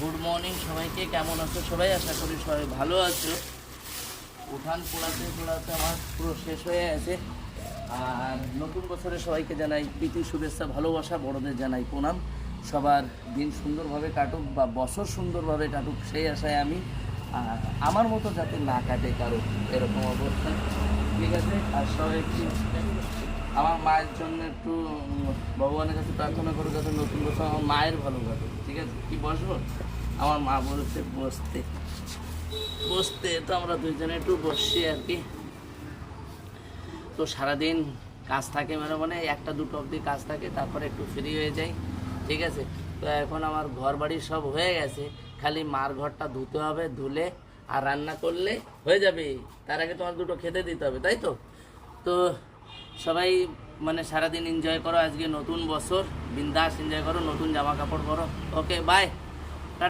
Good morning সবাইকে। কেমন আছো সবাই? আশা করি সবাই ভালো আছো। উঠান পোড়াতে পোড়াতে আমার পুরো শেষ হয়ে গেছে। আর নতুন বছরে সবাইকে জানাই প্রীতি শুভেচ্ছা ভালোবাসা, বড়দের জানাই প্রণাম। সবার দিন সুন্দরভাবে কাটুক বা বছর সুন্দরভাবে কাটুক সেই আশায় আমি, আর আমার মতো যাতে না কাটে কারো এরকম অবস্থা। ঠিক আছে, আর সবাই একটু আমার মায়ের জন্য একটু ভগবানের কাছে প্রার্থনা করে যাতে নতুন বছর আমার মায়ের ভালো কাটে। ঠিক আছে, কি বসবো? আমার মা বলেছে বসতে বসতে, তো আমরা দুইজনে একটু বসছি আর কি। তো সারাদিন কাজ থাকে, মানে একটা দুটো অবধি কাজ থাকে, তারপরে একটু ফ্রি হয়ে যাই। ঠিক আছে, তো এখন আমার ঘর বাড়ি সব হয়ে গেছে, খালি মার ঘরটা ধুতে হবে, ধুলে আর রান্না করলে হয়ে যাবে। তার আগে তোমার দুটো খেতে দিতে হবে, তাই তো? তো সবাই মানে সারাদিন এনজয় করো, আজকে নতুন বছর, বিন্দাস এনজয় করো, নতুন জামা কাপড় পরো। ওকে, বাই।